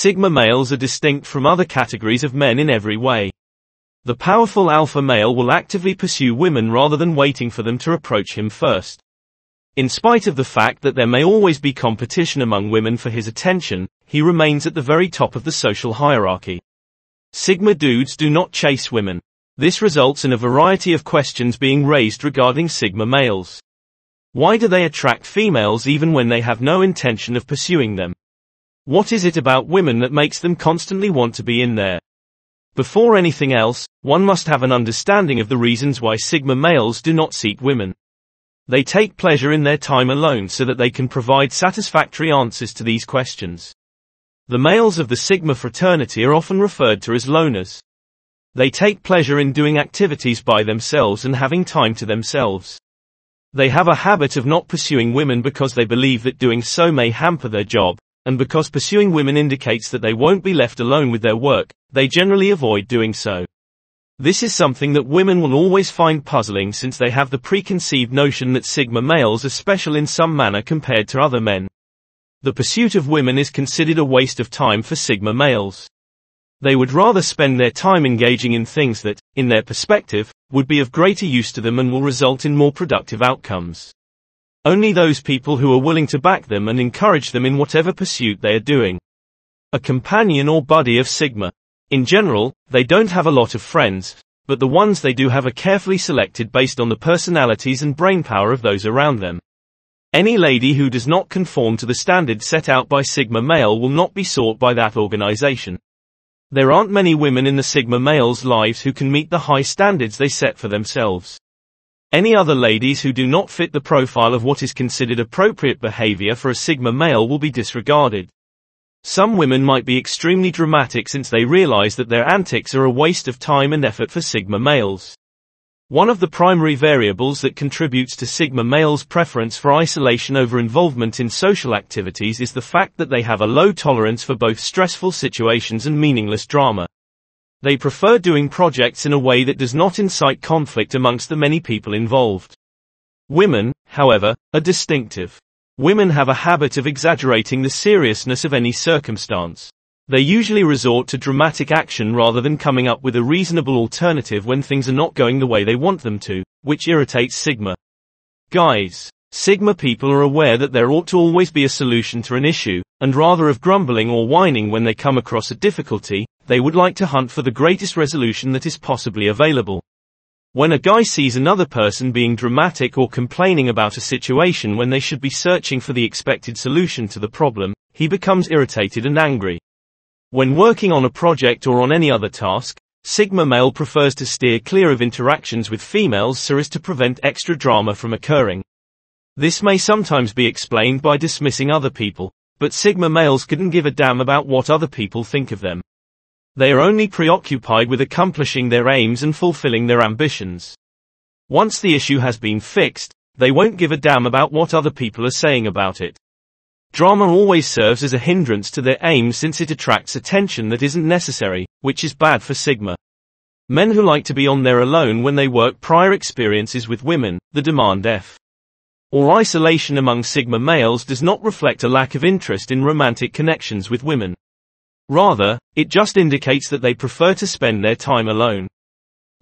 Sigma males are distinct from other categories of men in every way. The powerful alpha male will actively pursue women rather than waiting for them to approach him first. In spite of the fact that there may always be competition among women for his attention, he remains at the very top of the social hierarchy. Sigma dudes do not chase women. This results in a variety of questions being raised regarding Sigma males. Why do they attract females even when they have no intention of pursuing them? What is it about women that makes them constantly want to be in there? Before anything else, one must have an understanding of the reasons why Sigma males do not seek women. They take pleasure in their time alone so that they can provide satisfactory answers to these questions. The males of the Sigma fraternity are often referred to as loners. They take pleasure in doing activities by themselves and having time to themselves. They have a habit of not pursuing women because they believe that doing so may hamper their job, and because pursuing women indicates that they won't be left alone with their work, they generally avoid doing so. This is something that women will always find puzzling since they have the preconceived notion that Sigma males are special in some manner compared to other men. The pursuit of women is considered a waste of time for Sigma males. They would rather spend their time engaging in things that, in their perspective, would be of greater use to them and will result in more productive outcomes. Only those people who are willing to back them and encourage them in whatever pursuit they are doing. A companion or buddy of Sigma. In general, they don't have a lot of friends, but the ones they do have are carefully selected based on the personalities and brainpower of those around them. Any lady who does not conform to the standards set out by Sigma male will not be sought by that organization. There aren't many women in the Sigma males' lives who can meet the high standards they set for themselves. Any other ladies who do not fit the profile of what is considered appropriate behavior for a Sigma male will be disregarded. Some women might be extremely dramatic since they realize that their antics are a waste of time and effort for Sigma males. One of the primary variables that contributes to Sigma males' preference for isolation over involvement in social activities is the fact that they have a low tolerance for both stressful situations and meaningless drama. They prefer doing projects in a way that does not incite conflict amongst the many people involved. Women, however, are distinctive. Women have a habit of exaggerating the seriousness of any circumstance. They usually resort to dramatic action rather than coming up with a reasonable alternative when things are not going the way they want them to, which irritates Sigma. Guys. Sigma people are aware that there ought to always be a solution to an issue, and rather of grumbling or whining when they come across a difficulty, they would like to hunt for the greatest resolution that is possibly available. When a guy sees another person being dramatic or complaining about a situation when they should be searching for the expected solution to the problem, he becomes irritated and angry. When working on a project or on any other task, Sigma male prefers to steer clear of interactions with females so as to prevent extra drama from occurring. This may sometimes be explained by dismissing other people, but Sigma males couldn't give a damn about what other people think of them. They are only preoccupied with accomplishing their aims and fulfilling their ambitions. Once the issue has been fixed, they won't give a damn about what other people are saying about it. Drama always serves as a hindrance to their aims since it attracts attention that isn't necessary, which is bad for Sigma. Men who like to be on their alone when they work prior experiences with women, the demand F. Or isolation among Sigma males does not reflect a lack of interest in romantic connections with women. Rather, it just indicates that they prefer to spend their time alone.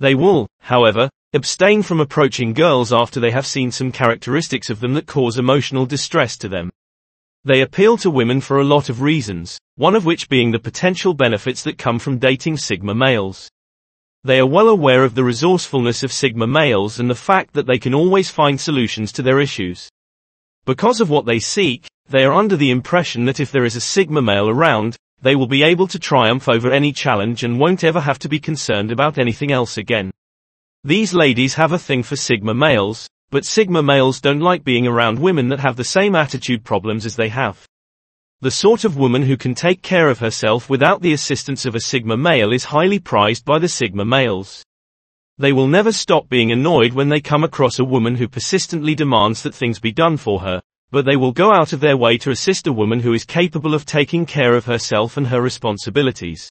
They will, however, abstain from approaching girls after they have seen some characteristics of them that cause emotional distress to them. They appeal to women for a lot of reasons, one of which being the potential benefits that come from dating Sigma males. They are well aware of the resourcefulness of Sigma males and the fact that they can always find solutions to their issues. Because of what they seek, they are under the impression that if there is a Sigma male around, they will be able to triumph over any challenge and won't ever have to be concerned about anything else again. These ladies have a thing for Sigma males, but Sigma males don't like being around women that have the same attitude problems as they have. The sort of woman who can take care of herself without the assistance of a Sigma male is highly prized by the Sigma males. They will never stop being annoyed when they come across a woman who persistently demands that things be done for her, but they will go out of their way to assist a woman who is capable of taking care of herself and her responsibilities.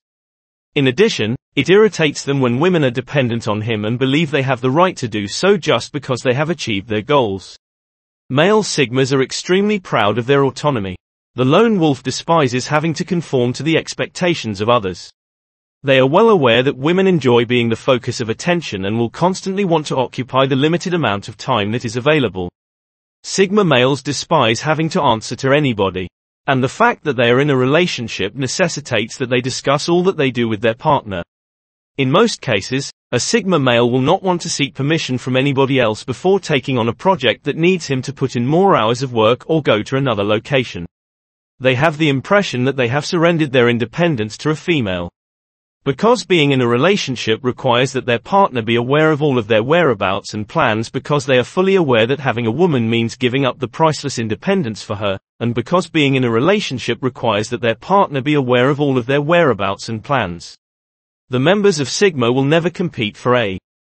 In addition, it irritates them when women are dependent on him and believe they have the right to do so just because they have achieved their goals. Male Sigmas are extremely proud of their autonomy. The lone wolf despises having to conform to the expectations of others. They are well aware that women enjoy being the focus of attention and will constantly want to occupy the limited amount of time that is available. Sigma males despise having to answer to anybody. And the fact that they are in a relationship necessitates that they discuss all that they do with their partner. In most cases, a Sigma male will not want to seek permission from anybody else before taking on a project that needs him to put in more hours of work or go to another location. They have the impression that they have surrendered their independence to a female. Because being in a relationship requires that their partner be aware of all of their whereabouts and plans, because they are fully aware that having a woman means giving up the priceless independence for her, and because being in a relationship requires that their partner be aware of all of their whereabouts and plans. The members of Sigma will never compete for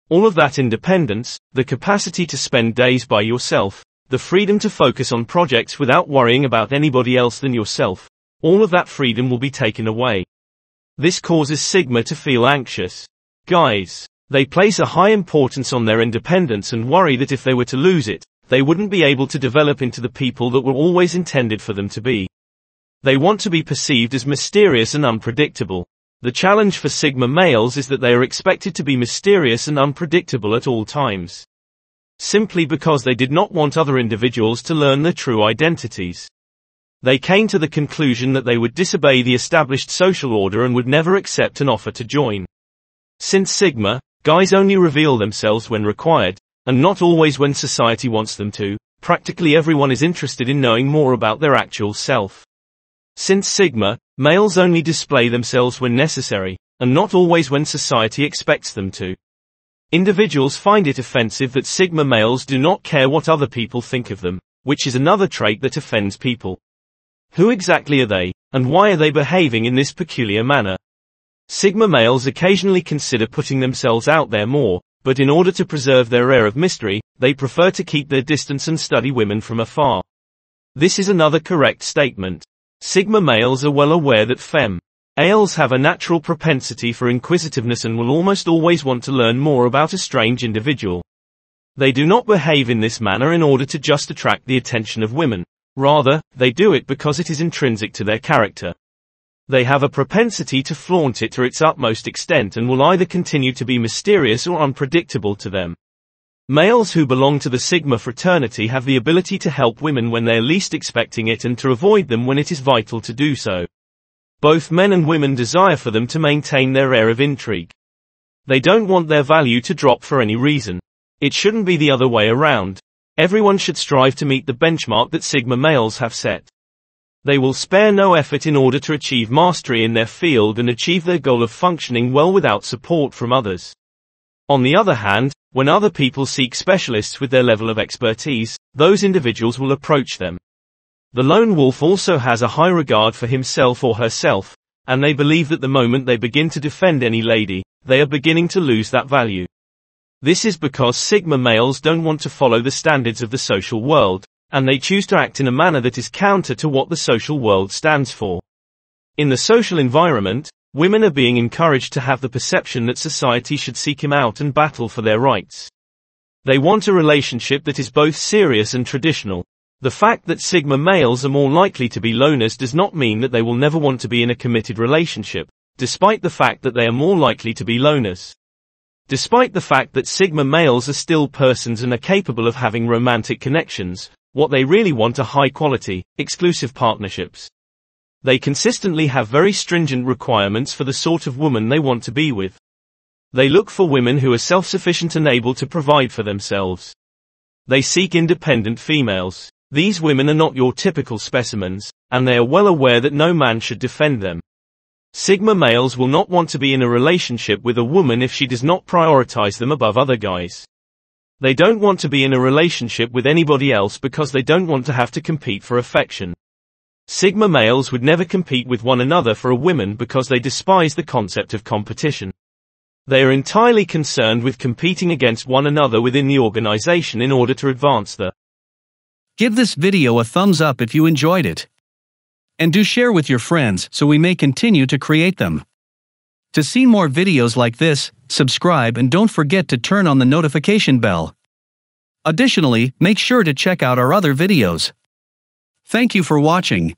all of that independence, the capacity to spend days by yourself, the freedom to focus on projects without worrying about anybody else than yourself. All of that freedom will be taken away. This causes Sigma to feel anxious. Guys. They place a high importance on their independence and worry that if they were to lose it, they wouldn't be able to develop into the people that were always intended for them to be. They want to be perceived as mysterious and unpredictable. The challenge for Sigma males is that they are expected to be mysterious and unpredictable at all times. Simply because they did not want other individuals to learn their true identities. They came to the conclusion that they would disobey the established social order and would never accept an offer to join. Since Sigma, guys only reveal themselves when required, and not always when society wants them to, practically everyone is interested in knowing more about their actual self. Since Sigma, males only display themselves when necessary, and not always when society expects them to. Individuals find it offensive that Sigma males do not care what other people think of them, which is another trait that offends people. Who exactly are they, and why are they behaving in this peculiar manner? Sigma males occasionally consider putting themselves out there more, but in order to preserve their air of mystery, they prefer to keep their distance and study women from afar. This is another correct statement. Sigma males are well aware that females have a natural propensity for inquisitiveness and will almost always want to learn more about a strange individual. They do not behave in this manner in order to just attract the attention of women. Rather, they do it because it is intrinsic to their character. They have a propensity to flaunt it to its utmost extent and will either continue to be mysterious or unpredictable to them. Males who belong to the Sigma fraternity have the ability to help women when they are least expecting it and to avoid them when it is vital to do so. Both men and women desire for them to maintain their air of intrigue. They don't want their value to drop for any reason. It shouldn't be the other way around. Everyone should strive to meet the benchmark that Sigma males have set. They will spare no effort in order to achieve mastery in their field and achieve their goal of functioning well without support from others. On the other hand, when other people seek specialists with their level of expertise, those individuals will approach them. The lone wolf also has a high regard for himself or herself, and they believe that the moment they begin to defend any lady, they are beginning to lose that value. This is because Sigma males don't want to follow the standards of the social world, and they choose to act in a manner that is counter to what the social world stands for. In the social environment, women are being encouraged to have the perception that society should seek him out and battle for their rights. They want a relationship that is both serious and traditional. The fact that Sigma males are more likely to be loners does not mean that they will never want to be in a committed relationship, despite the fact that they are more likely to be loners. Despite the fact that Sigma males are still persons and are capable of having romantic connections, what they really want are high-quality, exclusive partnerships. They consistently have very stringent requirements for the sort of woman they want to be with. They look for women who are self-sufficient and able to provide for themselves. They seek independent females. These women are not your typical specimens, and they are well aware that no man should defend them. Sigma males will not want to be in a relationship with a woman if she does not prioritize them above other guys. They don't want to be in a relationship with anybody else because they don't want to have to compete for affection. Sigma males would never compete with one another for a woman because they despise the concept of competition. They are entirely concerned with competing against one another within the organization in order to advance the. Give this video a thumbs up if you enjoyed it. And do share with your friends so we may continue to create them. To see more videos like this, subscribe and don't forget to turn on the notification bell. Additionally, make sure to check out our other videos. Thank you for watching.